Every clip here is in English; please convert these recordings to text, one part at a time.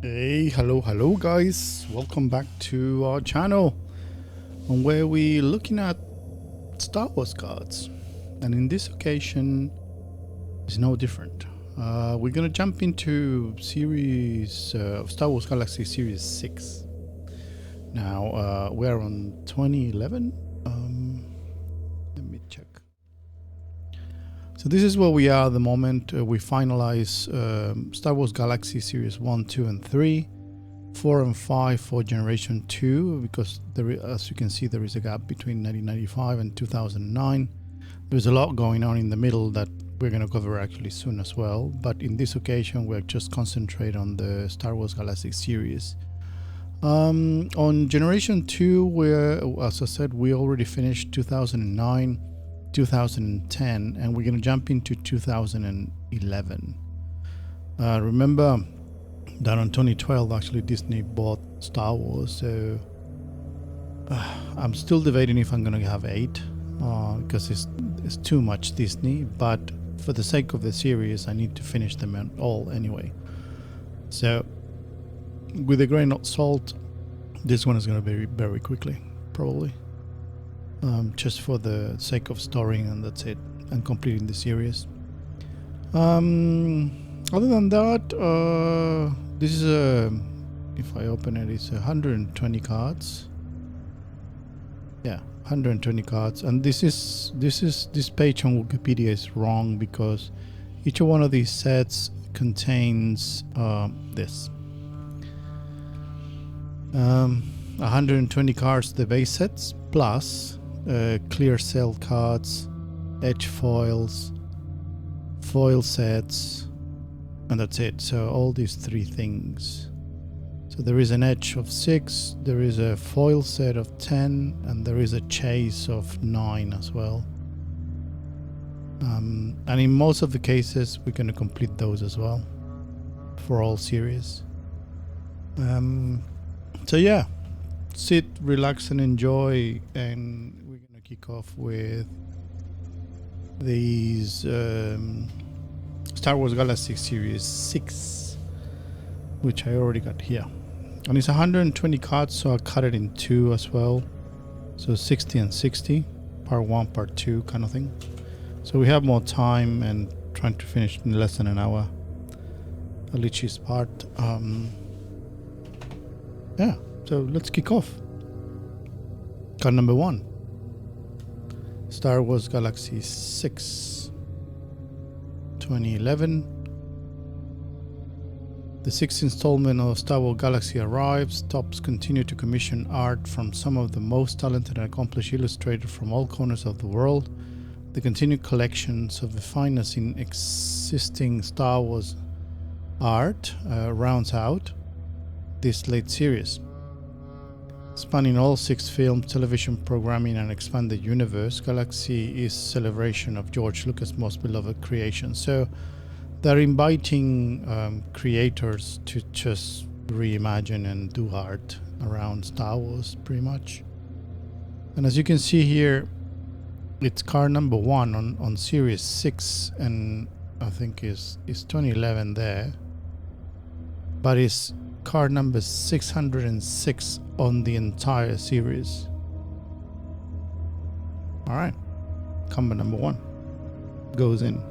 Hey, hello guys, welcome back to our channel on where we're looking at Star Wars cards, and in this occasion it's no different. We're gonna jump into series Star Wars Galaxy Series 6. Now we're on 2011. Let me check. So this is where we are at the moment. We finalize Star Wars Galaxy Series 1, 2 and 3, 4 and 5 for Generation 2, because as you can see there is a gap between 1995 and 2009. There's a lot going on in the middle that we're going to cover actually soon as well, but in this occasion we're just concentrate on the Star Wars Galaxy Series. On Generation 2, where, as I said, we already finished 2009, 2010, and we're going to jump into 2011. Remember that on 2012 actually Disney bought Star Wars, so I'm still debating if I'm going to have 8 because it's too much Disney, but for the sake of the series I need to finish them all anyway. So with a grain of salt, this one is going to be very quickly, probably. Just for the sake of storing, and that's it, and completing the series. Other than that, this is if I open it, it's 120 cards. Yeah, 120 cards, and this page on Wikipedia is wrong because each one of these sets contains this. 120 cards, the base sets, plus clear cell cards, edge foils, foil sets, and that's it. So all these 3 things. So there is an edge of 6, there is a foil set of 10, and there is a chase of 9 as well. And in most of the cases we're going to complete those as well for all series. So yeah, sit, relax and enjoy, and we're going to kick off with these Star Wars Galaxy Series 6, which I already got here, and it's 120 cards, so I cut it in 2 as well, so 60 and 60, part 1 part 2 kind of thing, so we have more time and trying to finish in less than an hour at each part. Yeah, so let's kick off. Card number 1, Star Wars Galaxy 6, 2011. The 6th installment of Star Wars Galaxy arrives. Topps continue to commission art from some of the most talented and accomplished illustrators from all corners of the world. The continued collections of the finest in existing Star Wars art rounds out this late series. Spanning all 6 films, television programming and expanded universe, Galaxy is celebration of George Lucas' most beloved creation. So they're inviting creators to just reimagine and do art around Star Wars pretty much. And as you can see here, it's card number 1 on series 6, and I think is 2011 there, but it's card number 606 on the entire series. Alright, combo number 1 goes in.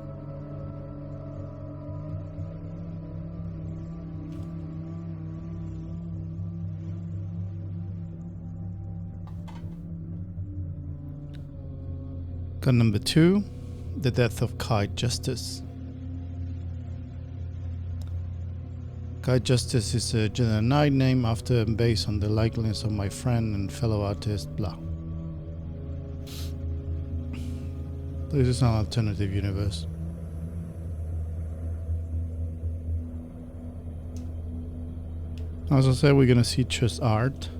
Card number 2, the death of Kai Justice. Kai Justice is a Jedi Knight name after and based on the likeness of my friend and fellow artist blah. This is an alternative universe. As I said, we're gonna see just art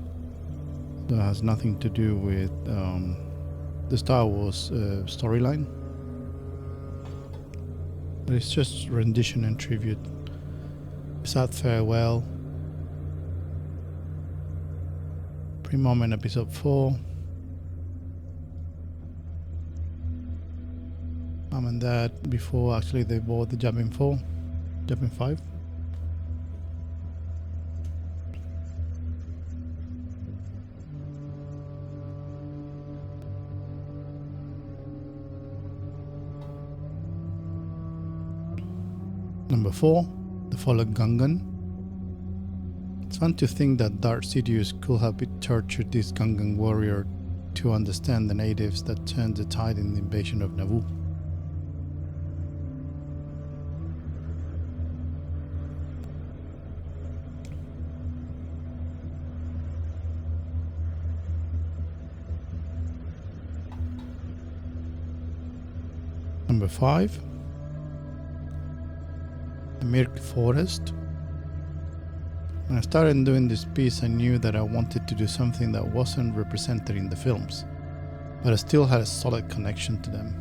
that has nothing to do with the Star Wars storyline, but it's just rendition and tribute. Sad farewell. Pre-moment episode 4. Mom and Dad before actually they bought the Jabbing 5. Number 4, the Fallen Gungan. It's fun to think that Darth Sidious could have tortured this Gungan warrior to understand the natives that turned the tide in the invasion of Naboo. Number 5, the Mirk Forest. When I started doing this piece, I knew that I wanted to do something that wasn't represented in the films, but I still had a solid connection to them.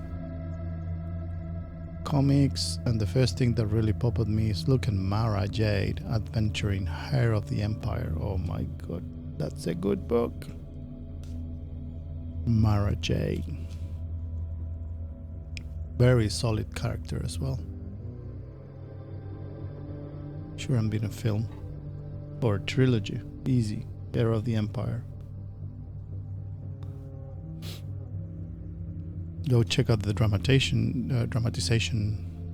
Comics, and the first thing that really popped at me is look at Mara Jade adventuring Heir of the Empire. Oh my god, that's a good book. Mara Jade. Very solid character as well. Shouldn't been a film or a trilogy. Easy. Heir of the Empire. Go check out the dramatization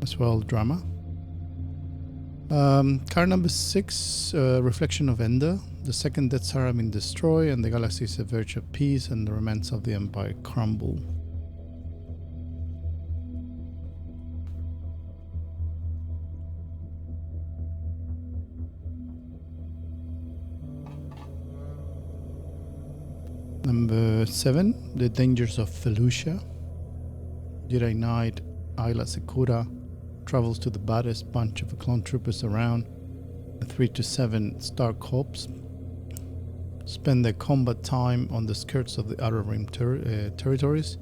as well. Drama. Card number 6, Reflection of Ender. The second Death Star has been destroyed, and the galaxy is a verge of peace, and the remnants of the Empire crumble. Number 7, The Dangers of Felucia. Jedi Knight Ayla Secura travels to the baddest bunch of clone troopers around. The 3 to 7 Star Corps spend their combat time on the skirts of the Outer Rim territories.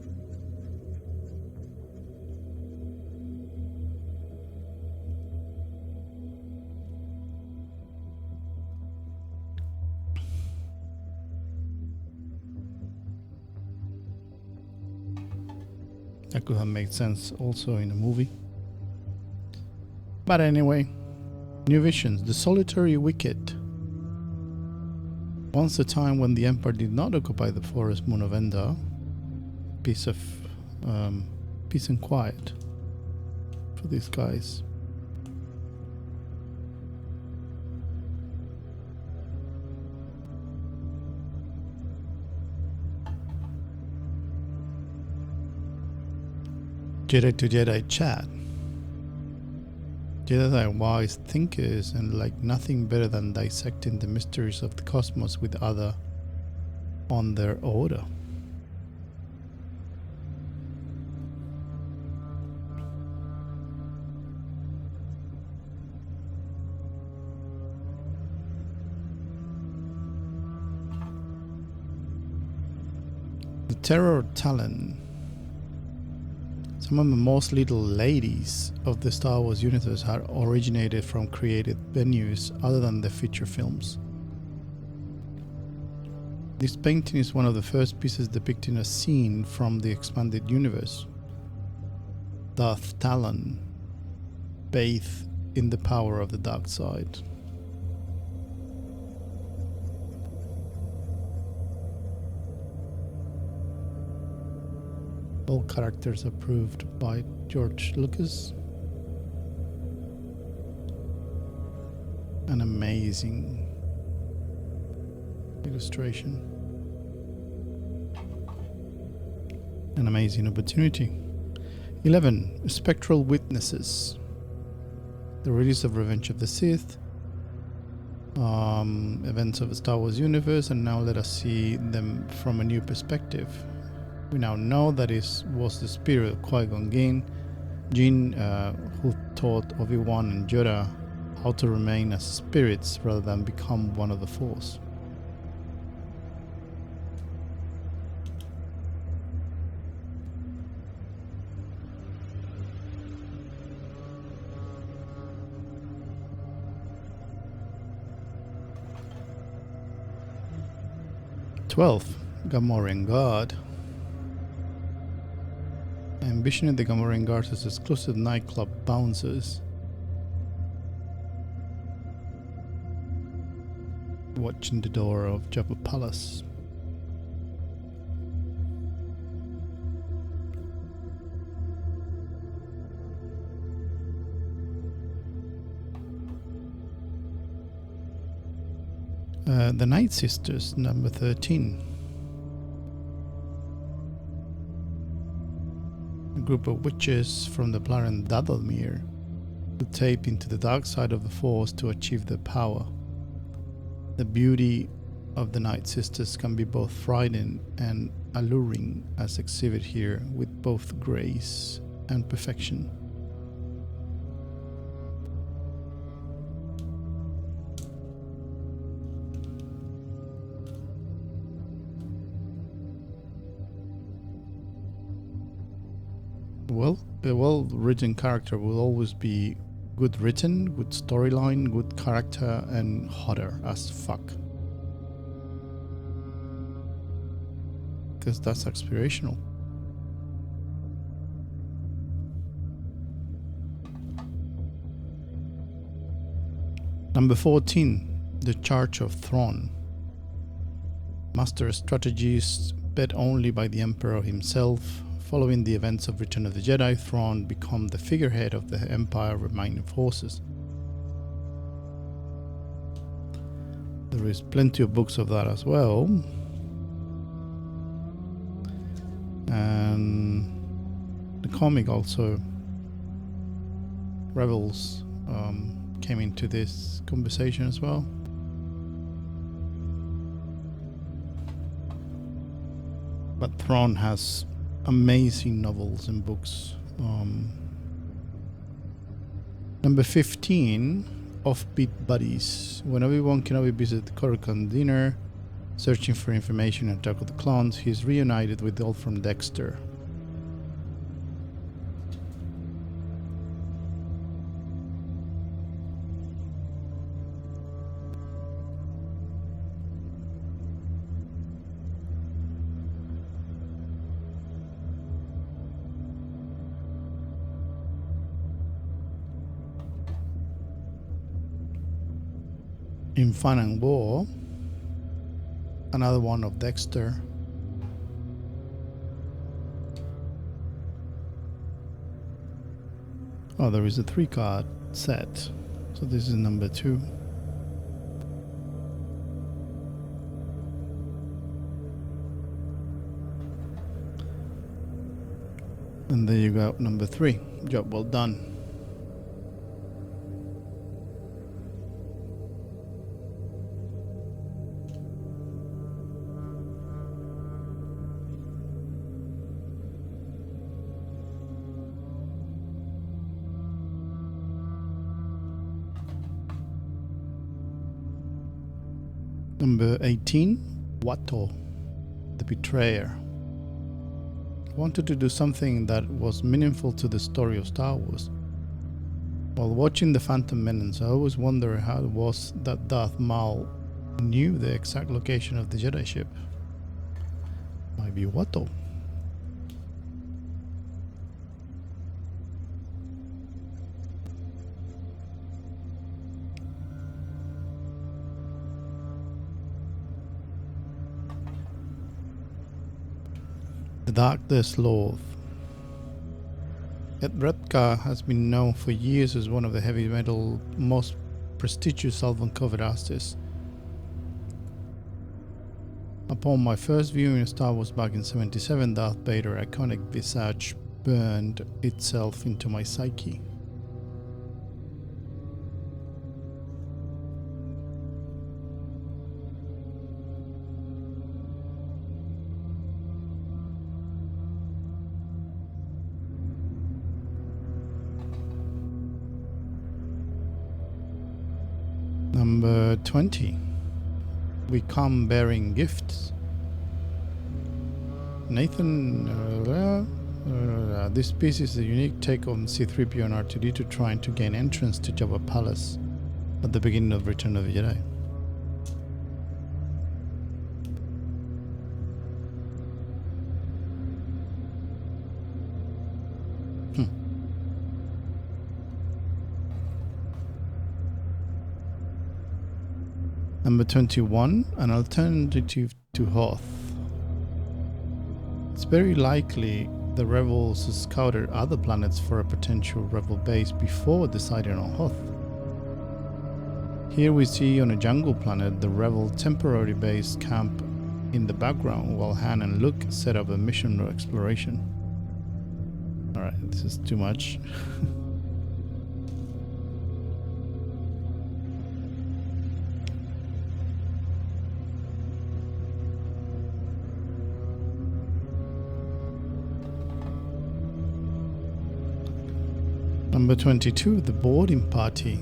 That could have made sense also in a movie. But anyway, New Visions, The Solitary Wicket. Once a time when the Empire did not occupy the forest moon of Endor, peace and quiet for these guys. Jedi to Jedi chat. Jedi are wise thinkers and like nothing better than dissecting the mysteries of the cosmos with other on their order. The Terror of Talon. Some of the most little ladies of the Star Wars universe have originated from created venues other than the feature films. This painting is one of the first pieces depicting a scene from the expanded universe. Darth Talon, bathed in the power of the dark side. All characters approved by George Lucas. An amazing illustration. An amazing opportunity. 11. Spectral Witnesses. The release of Revenge of the Sith. Events of the Star Wars universe, and now let us see them from a new perspective. We now know that it was the spirit of Qui-Gon Jinn who taught Obi-Wan and Yoda how to remain as spirits rather than become one of the Force. Twelfth, Gamorrean Guard. Envisioning the Gamorrean Guards as exclusive nightclub bouncers. Watching the door of Jabba Palace. The Night Sisters, number 13. A group of witches from the planet Dadalmir who tape into the dark side of the Force to achieve their power. The beauty of the Night Sisters can be both frightening and alluring, as exhibited here, with both grace and perfection. Well, a well-written character will always be good written, good storyline, good character, and hotter as fuck. Because that's aspirational. Number 14, The Charge of Thrawn. Master strategist, bet only by the Emperor himself. Following the events of Return of the Jedi, Thrawn became the figurehead of the Empire remaining forces. There is plenty of books of that as well. And the comic also, Rebels, came into this conversation as well. But Thrawn has amazing novels and books. Number 15, Offbeat Buddies. When Obi-Wan Kenobi visits Coruscant dinner, searching for information on Attack of the Clones, he is reunited with the old from Dexter. In Fun and War, another one of Dexter. Oh, there is a 3-card set, so this is number 2. And there you go, number 3. Job well done. Number 18, Watto, the Betrayer. Wanted to do something that was meaningful to the story of Star Wars. While watching The Phantom Menace, I always wondered how it was that Darth Maul knew the exact location of the Jedi ship. Might be Watto. The Darkness Lord. Ed Repka has been known for years as one of the heavy metal most prestigious album cover artists. Upon my first viewing of Star Wars back in '77, Darth Vader's iconic visage burned itself into my psyche. Number 20. We come bearing gifts. Nathan, this piece is a unique take on C-3PO and R2-D2 trying to gain entrance to Jabba Palace at the beginning of Return of the Jedi. Number 21, an alternative to Hoth. It's very likely the rebels scouted other planets for a potential rebel base before deciding on Hoth. Here we see on a jungle planet the Rebel temporary base camp in the background while Han and Luke set up a mission of exploration. Alright, this is too much. Number 22, the boarding party.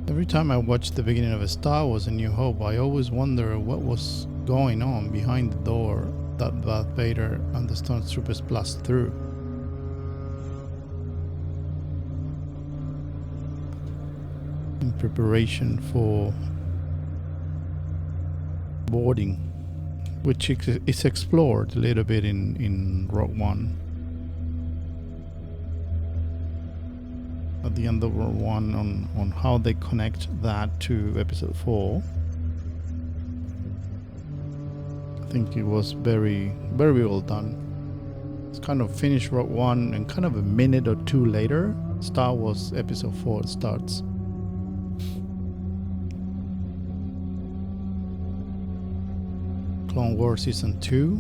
Every time I watch the beginning of a Star Wars: A New Hope, I always wonder what was going on behind the door that Darth Vader and the Stormtroopers blast through. In preparation for boarding, which is explored a little bit in Rogue One. At the end of Rogue One, on how they connect that to Episode 4. I think it was very, very well done. It's kind of finished Rogue One, and kind of a minute or two later, Star Wars Episode 4 starts. Clone Wars Season 2.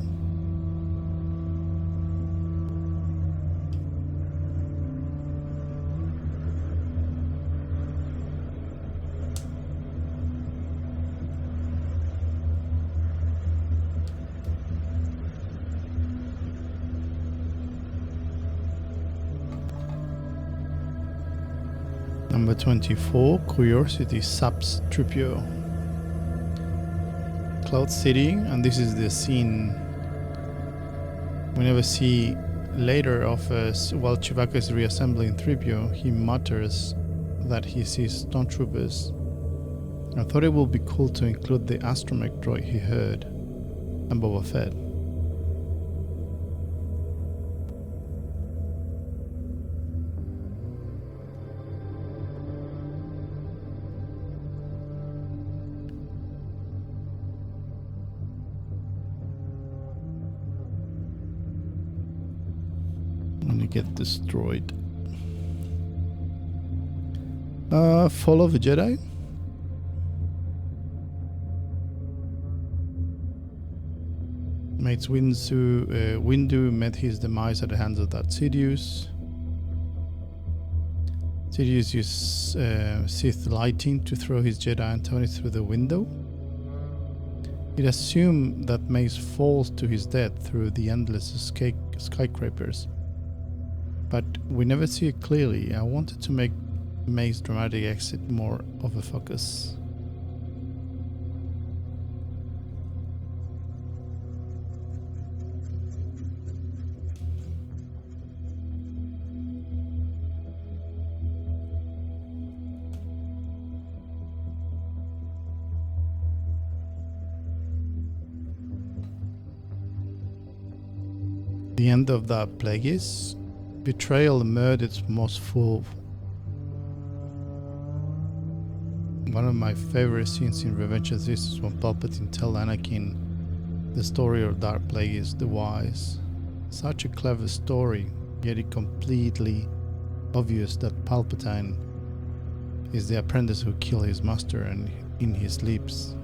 Number 24, Curiosity Saps Tripio. Cloud City, and this is the scene we never see later of us. While Chewbacca is reassembling 3PO, he mutters that he sees stormtroopers. I thought it would be cool to include the astromech droid he heard, and Boba Fett. Get destroyed. Fall of the Jedi. Mates Windu met his demise at the hands of that Sidious. Sidious used Sith lighting to throw his Jedi Anthony through the window. It assumed that Mace falls to his death through the endless skyscrapers. But we never see it clearly. I wanted to make May's dramatic exit more of a focus. The end of that Plagueis. Betrayal emerged its most full. One of my favorite scenes in Revenge of the Sith is when Palpatine tells Anakin the story of Dark Plagueis the Wise. Such a clever story, yet it completely obvious that Palpatine is the apprentice who killed his master and in his sleeps.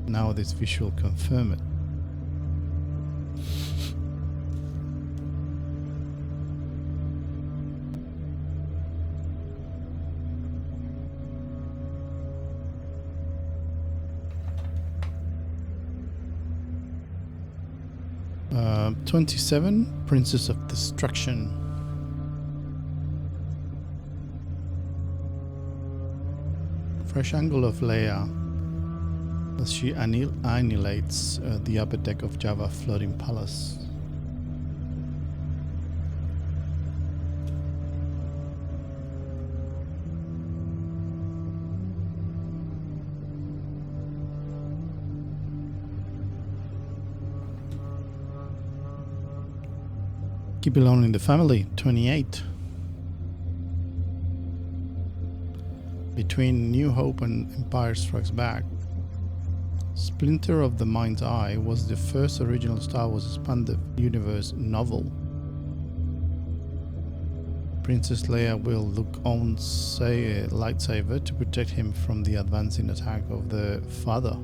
Now this visual confirms it. Uh, 27, Princess of Destruction. Fresh angle of Leia as she annihilates the upper deck of Java floating palace. Keep it alone in the family, 28. Between New Hope and Empire Strikes Back, Splinter of the Mind's Eye was the first original Star Wars expanded universe novel. Princess Leia will look on say a lightsaber to protect him from the advancing attack of the father.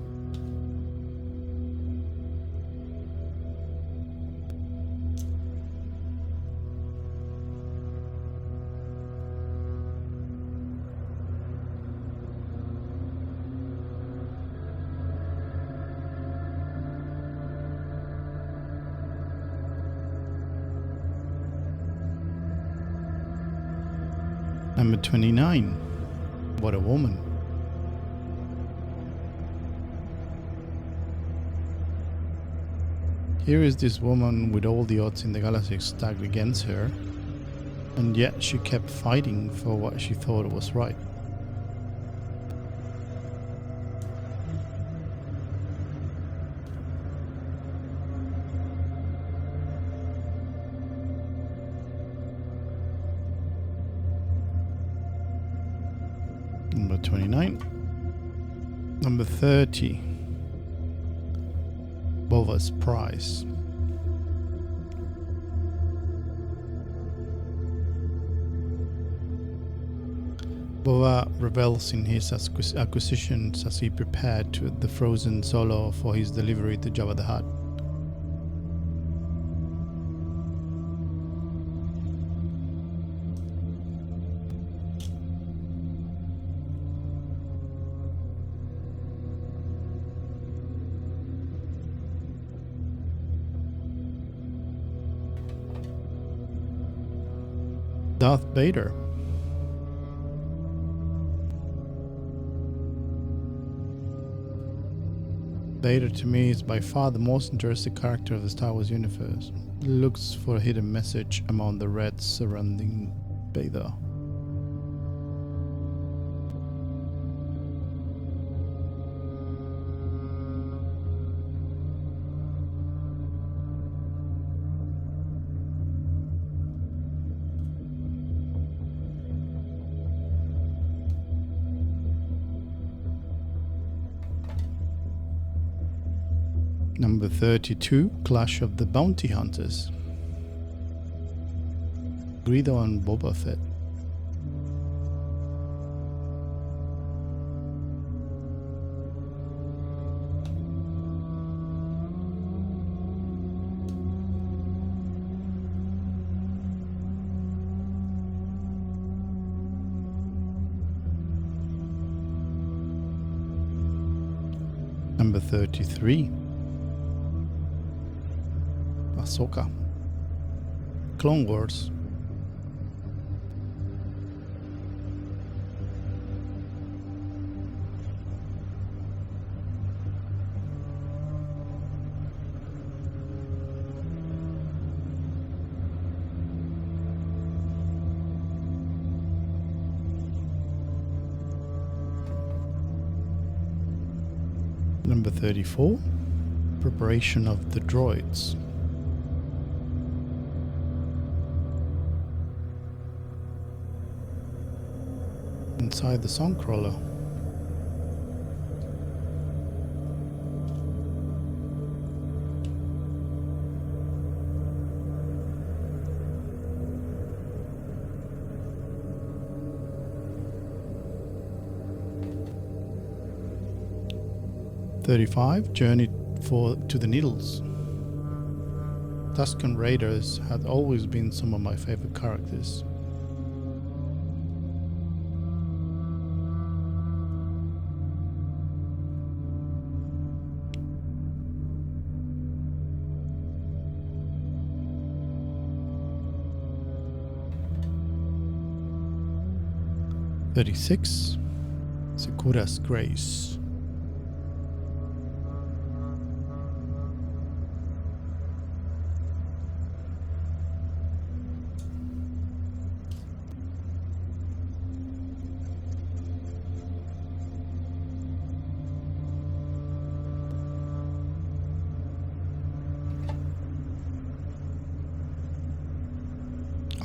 Number 29. What a woman. Here is this woman with all the odds in the galaxy stacked against her, and yet she kept fighting for what she thought was right. Number 29. Number 30. Bova's prize. Bova revels in his acquisitions as he prepared to the frozen Solo for his delivery to Jabba the Hutt. Darth Vader. Vader to me is by far the most interesting character of the Star Wars universe. He looks for a hidden message among the reds surrounding Vader. Number 32, Clash of the Bounty Hunters. Greedo and Boba Fett. Number 33. Ahsoka. Clone Wars. Number 34. Preparation of the droids. Inside the Songcrawler. Journey to the Needles. Tusken Raiders had always been some of my favorite characters. Sakura's Grace.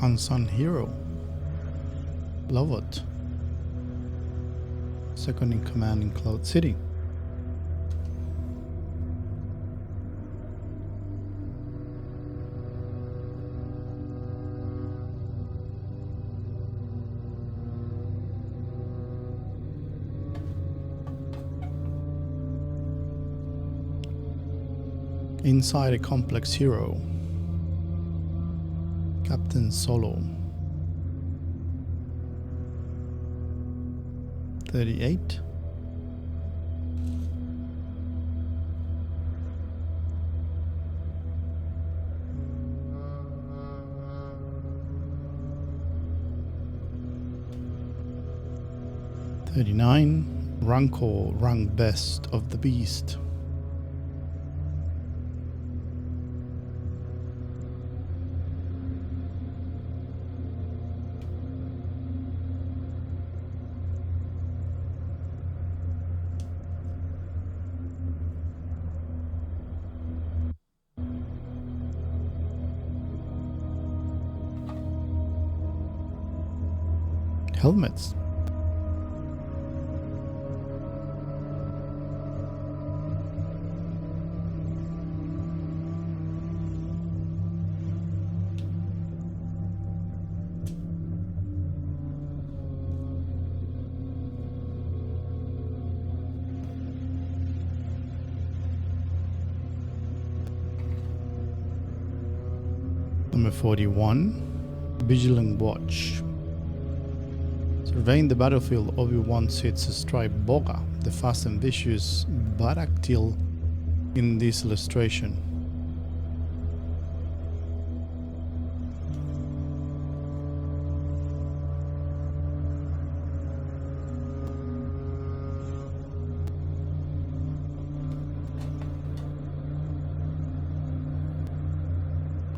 Unsung Hero. Love it. Second in command in Cloud City. Inside a complex hero. Captain Solo. 38. Rancor, rank best of the beast. 40. Helmets. Number 41, Vigilant Watch. Surveying the battlefield, Obi-Wan sits astride Boga, the fast and vicious Baractyl in this illustration.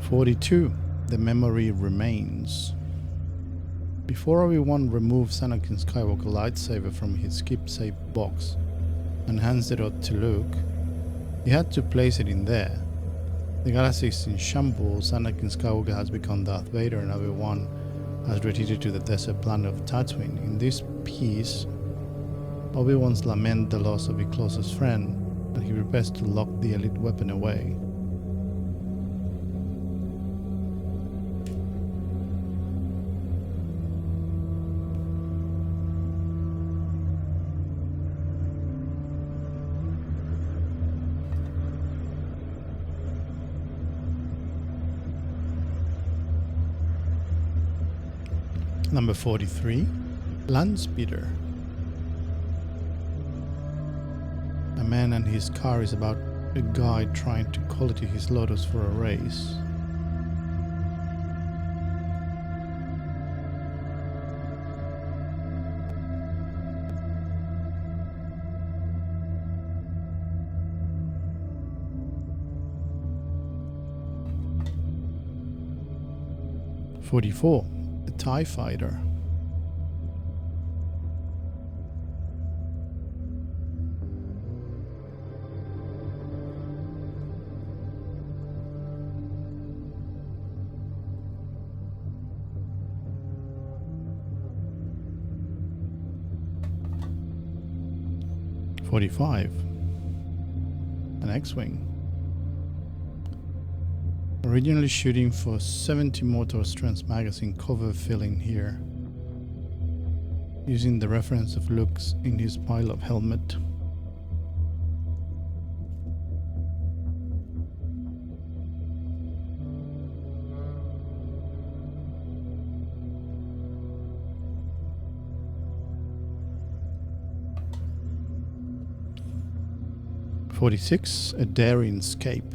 "42. The memory remains." Before Obi-Wan removes Anakin Skywalker's lightsaber from his keepsake box and hands it out to Luke, he had to place it in there. The galaxy is in shambles. Anakin Skywalker has become Darth Vader and Obi-Wan has retreated to the desert planet of Tatooine. In this piece, Obi-Wan's lament the loss of his closest friend, and he prepares to lock the elite weapon away. Number 43, Landspeeder. A man and his car is about a guy trying to quality his Lotus for a race. "44. A TIE Fighter." "45. An X-Wing. Originally shooting for 70 motor strength magazine cover filling here, using the reference of Luke's in his pile of helmet. "46. A Daring Escape."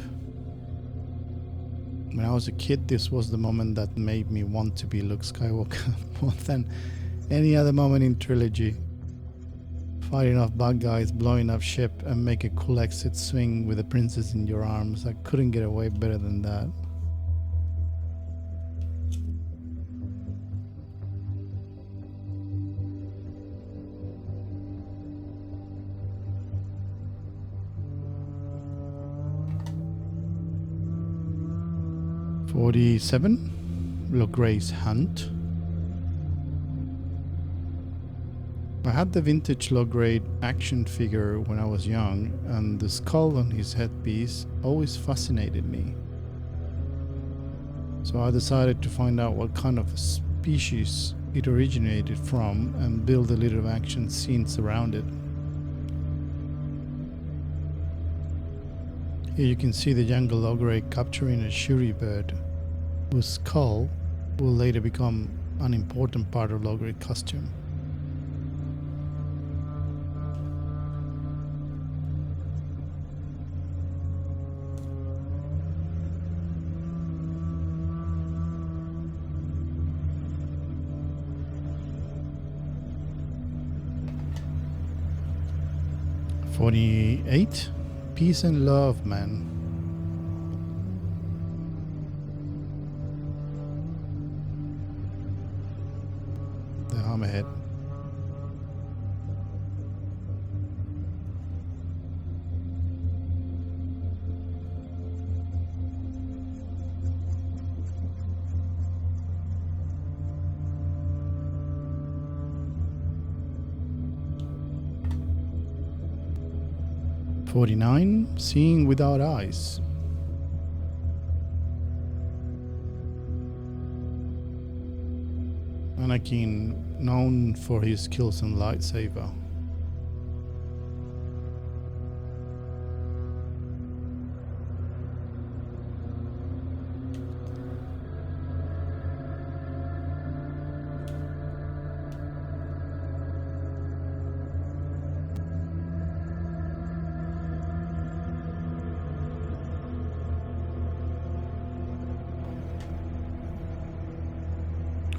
When I was a kid, this was the moment that made me want to be Luke Skywalker more than any other moment in trilogy. Fighting off bad guys, blowing up ship, and make a cool exit swing with the princess in your arms. I couldn't get away better than that. "47. Logray's Hunt." I had the vintage Logray action figure when I was young, and the skull on his headpiece always fascinated me. So I decided to find out what kind of species it originated from and build a little action scenes around it. Here you can see the jungle ogre capturing a shuri bird, whose skull will later become an important part of ogre costume. "48. Peace and love, man." The hammerhead. "49. Seeing without eyes." Anakin, known for his skills in lightsaber.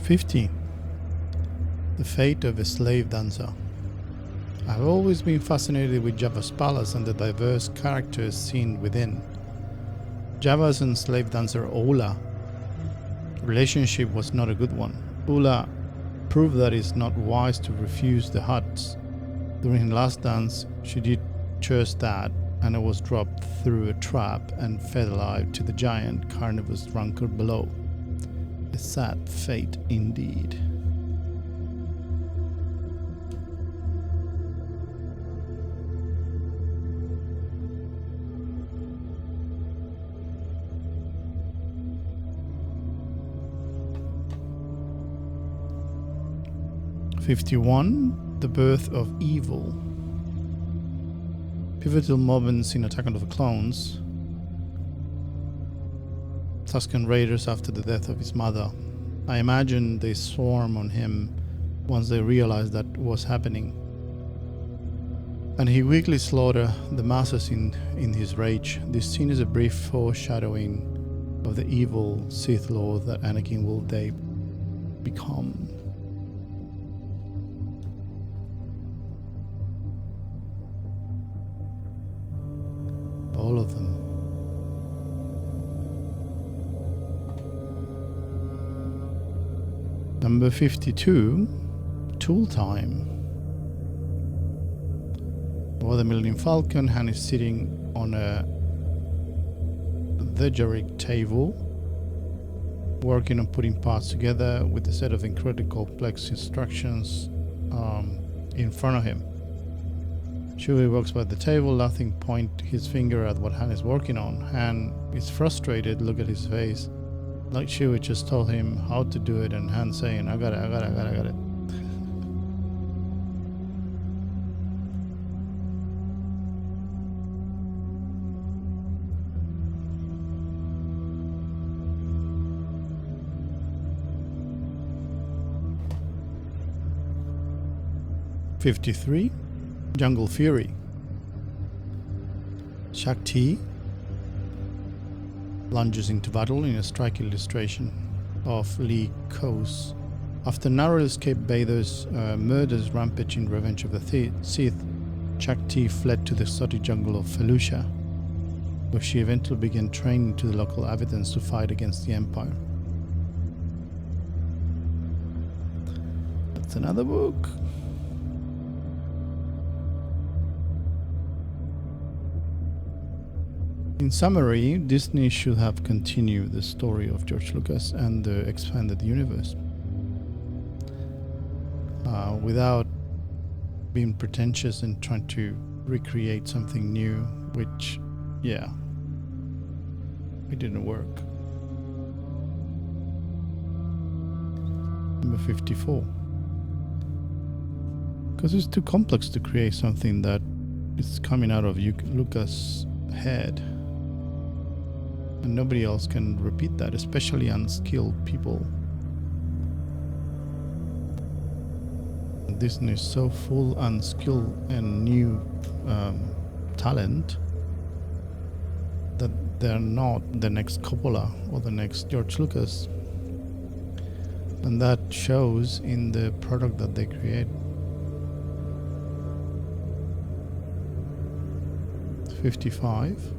"50. The fate of a slave dancer." I've always been fascinated with Jabba's palace and the diverse characters seen within. Jabba's and slave dancer Ola relationship was not a good one. Ola proved that it's not wise to refuse the Hutts. During her last dance, she did just that, and it was dropped through a trap and fed alive to the giant carnivorous rancor below. A sad fate indeed. "51. The birth of evil." Pivotal moments in Attack of the Clones. Tusken Raiders after the death of his mother. I imagine they swarm on him once they realize that was happening. And he weakly slaughter the masses in his rage. This scene is a brief foreshadowing of the evil Sith Lord that Anakin will they become. All of them. Number 52, Tool Time. Over the Millennium Falcon, Han is sitting on a Thejaric table, working on putting parts together with a set of incredibly complex instructions in front of him. Chewie walks by the table, laughing, point his finger at what Han is working on. Han is frustrated, look at his face. Like Chewie just told him how to do it, and Han saying, I got it. "53. Jungle Fury." Shakti lunges into battle in a striking illustration of Lee Kos. After narrow escape Vader's murders rampage in Revenge of the Sith, Shakti fled to the exotic jungle of Felucia, where she eventually began training to the local inhabitants to fight against the Empire. That's another book. In summary, Disney should have continued the story of George Lucas and the expanded universe without being pretentious and trying to recreate something new, which, it didn't work. Number 54. Because it's too complex to create something that is coming out of Lucas' head. And nobody else can repeat that, especially unskilled people. Disney is so full unskilled and new talent that they're not the next Coppola or the next George Lucas. And that shows in the product that they create. 55.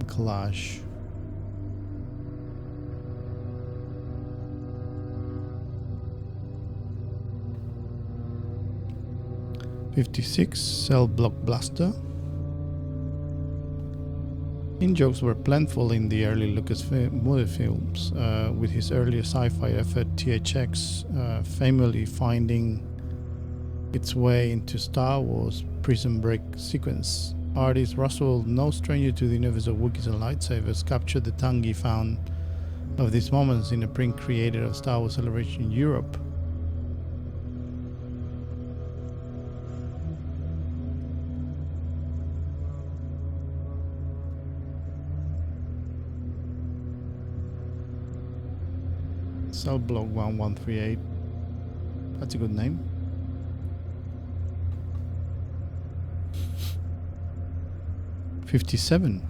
Collage. '56 Cell Block Blaster. In-jokes were plentiful in the early Lucas movie films, with his earlier sci-fi effort THX famously finding its way into Star Wars Prison Break sequence. Artist Russell, no stranger to the universe of Wookiees and lightsabers, captured the tongue he found of these moments in a print created of Star Wars Celebration Europe. Cell Block 1138. That's a good name. '57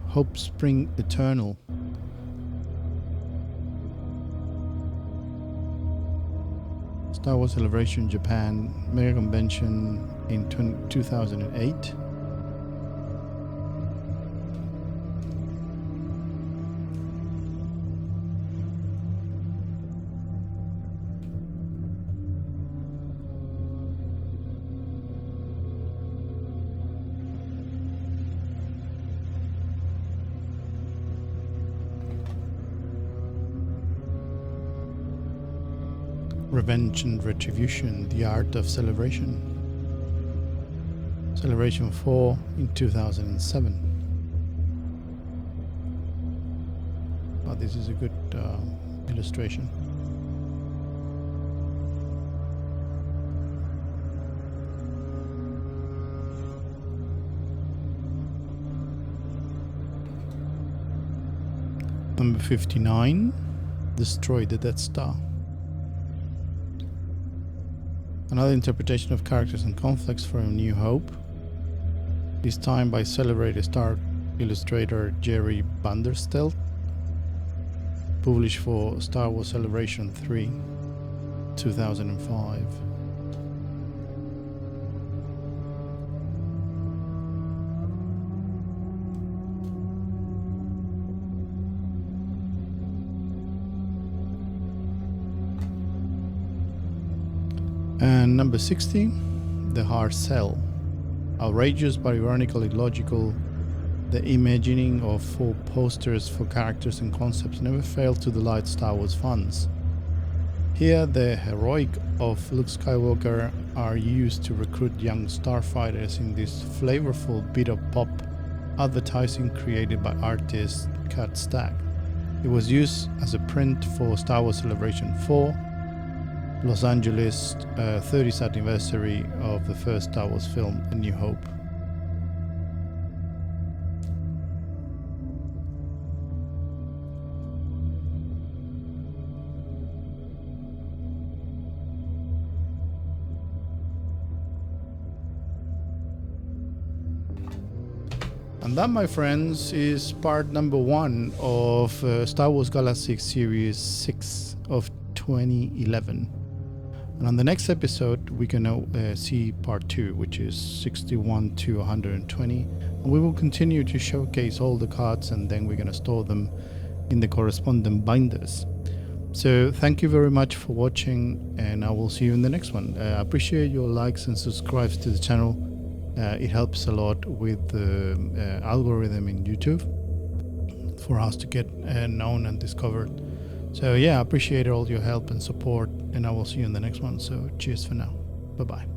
Hope Spring Eternal. Star Wars Celebration Japan Mega Convention in 2008. Revenge and Retribution, The Art of Celebration. Celebration 4 in 2007. Oh, this is a good illustration. Number 59, Destroy the Death Star. Another interpretation of characters and conflicts for A New Hope, this time by celebrated star illustrator Jerry Vanderstelt, published for Star Wars Celebration 3, 2005. And number 60, The Hard Sell. Outrageous but ironically logical, the imagining of full posters for characters and concepts never failed to delight Star Wars fans. Here, the heroic of Luke Skywalker are used to recruit young starfighters in this flavorful bit of pop advertising created by artist Kat Stack. It was used as a print for Star Wars Celebration 4, Los Angeles 30th anniversary of the first Star Wars film, A New Hope. And that, my friends, is part number 1 of Star Wars Galaxy Series 6 of 2011. And on the next episode, we're gonna see part 2, which is 61 to 120. And we will continue to showcase all the cards, and then we're gonna store them in the corresponding binders. So thank you very much for watching, and I will see you in the next one. I appreciate your likes and subscribes to the channel. It helps a lot with the algorithm in YouTube for us to get known and discovered. So yeah, I appreciate all your help and support, and I will see you in the next one. So cheers for now. Bye bye.